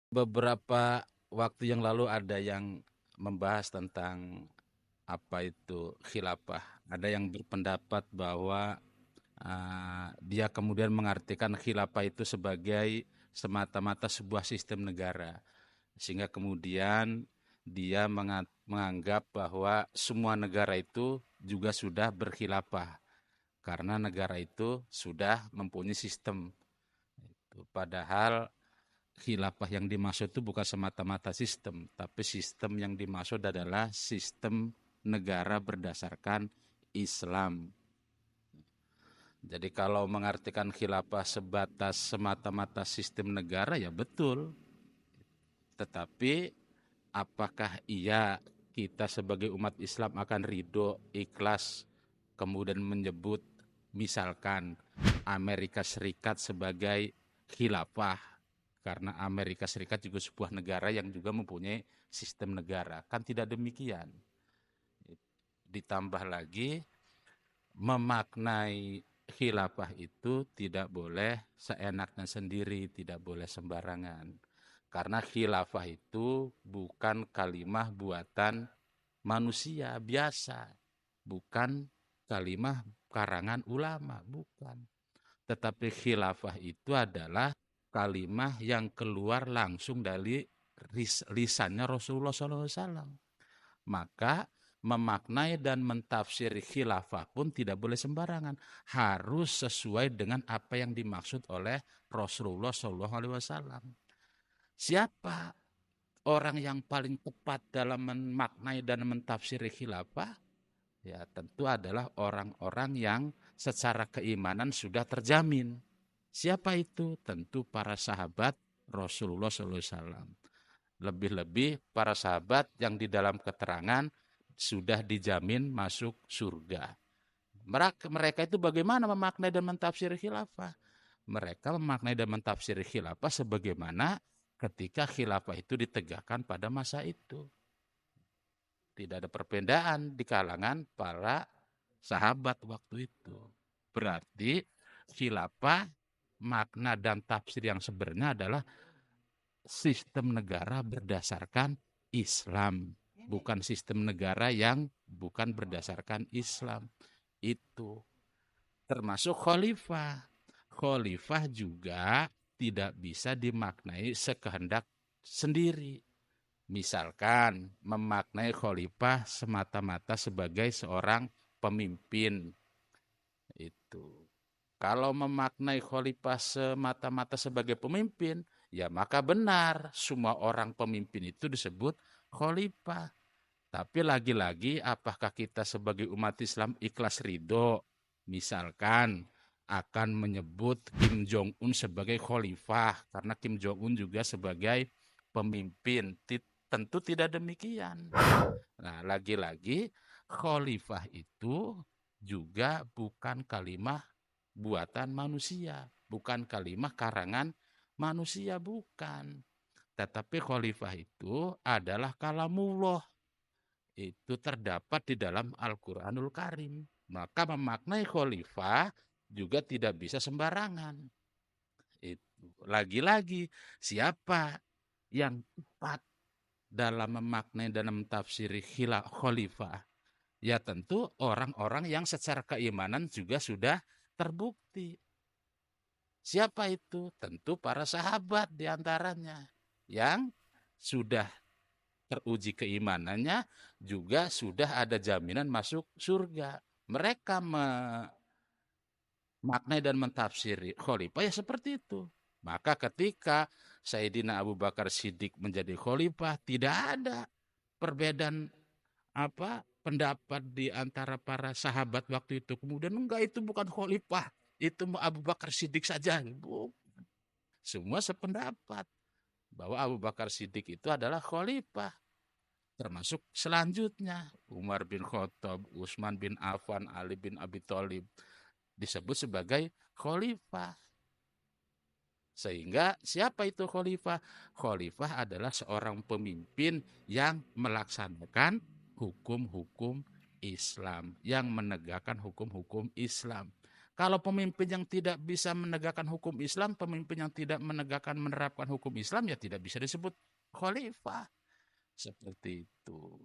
Beberapa waktu yang lalu ada yang membahas tentang apa itu khilafah. Ada yang berpendapat bahwa dia kemudian mengartikan khilafah itu sebagai semata-mata sebuah sistem negara. Sehingga kemudian dia menganggap bahwa semua negara itu juga sudah berkhilafah karena negara itu sudah mempunyai sistem. Padahal khilafah yang dimaksud itu bukan semata-mata sistem, tapi sistem yang dimaksud adalah sistem negara berdasarkan Islam. Jadi kalau mengartikan khilafah sebatas semata-mata sistem negara ya betul, tetapi apakah iya kita sebagai umat Islam akan ridho, ikhlas, kemudian menyebut misalkan Amerika Serikat sebagai khilafah, karena Amerika Serikat juga sebuah negara yang juga mempunyai sistem negara. Kan tidak demikian. Ditambah lagi, memaknai khilafah itu tidak boleh seenaknya sendiri, tidak boleh sembarangan. Karena khilafah itu bukan kalimah buatan manusia biasa, bukan kalimah karangan ulama, bukan. Tetapi khilafah itu adalah kalimah yang keluar langsung dari lisannya Rasulullah SAW. Maka memaknai dan mentafsir khilafah pun tidak boleh sembarangan. Harus sesuai dengan apa yang dimaksud oleh Rasulullah SAW. Siapa orang yang paling tepat dalam memaknai dan mentafsir khilafah? Ya tentu adalah orang-orang yang secara keimanan sudah terjamin. Siapa itu? Tentu para sahabat Rasulullah SAW. Lebih-lebih para sahabat yang di dalam keterangan sudah dijamin masuk surga. Mereka itu bagaimana memaknai dan mentafsir khilafah? Mereka memaknai dan mentafsir khilafah sebagaimana ketika khilafah itu ditegakkan pada masa itu. Tidak ada perbedaan di kalangan para sahabat waktu itu. Berarti khilafah makna dan tafsir yang sebenarnya adalah sistem negara berdasarkan Islam, bukan sistem negara yang bukan berdasarkan Islam. Itu termasuk khalifah. Khalifah juga tidak bisa dimaknai sekehendak sendiri. Misalkan memaknai khalifah semata-mata sebagai seorang pemimpin itu. Kalau memaknai khalifah semata-mata sebagai pemimpin, ya maka benar semua orang pemimpin itu disebut khalifah. Tapi lagi-lagi apakah kita sebagai umat Islam ikhlas ridho misalkan akan menyebut Kim Jong Un sebagai khalifah karena Kim Jong Un juga sebagai pemimpin. Tentu tidak demikian. Nah, lagi-lagi khalifah itu juga bukan kalimat buatan manusia, bukan kalimat karangan manusia, bukan. Tetapi khalifah itu adalah kalamullah. Itu terdapat di dalam Al-Quranul Karim. Maka memaknai khalifah juga tidak bisa sembarangan. Itu. Lagi-lagi, siapa yang tepat dalam memaknai dan mentafsiri khalifah? Ya tentu orang-orang yang secara keimanan juga sudah terbukti. Siapa itu? Tentu para sahabat diantaranya yang sudah teruji keimanannya juga sudah ada jaminan masuk surga. Mereka memaknai dan mentafsiri khalifah ya seperti itu. Maka ketika Sayyidina Abu Bakar Siddiq menjadi khalifah tidak ada perbedaan apa pendapat di antara para sahabat waktu itu. Kemudian enggak itu bukan khalifah, itu Abu Bakar Siddiq saja. Semua sependapat bahwa Abu Bakar Siddiq itu adalah khalifah. Termasuk selanjutnya Umar bin Khattab, Utsman bin Affan, Ali bin Abi Thalib disebut sebagai khalifah. Sehingga siapa itu khalifah? Khalifah adalah seorang pemimpin yang melaksanakan hukum-hukum Islam, yang menegakkan hukum-hukum Islam. Kalau pemimpin yang tidak bisa menegakkan hukum Islam, pemimpin yang tidak menerapkan hukum Islam, ya tidak bisa disebut khalifah. Seperti itu.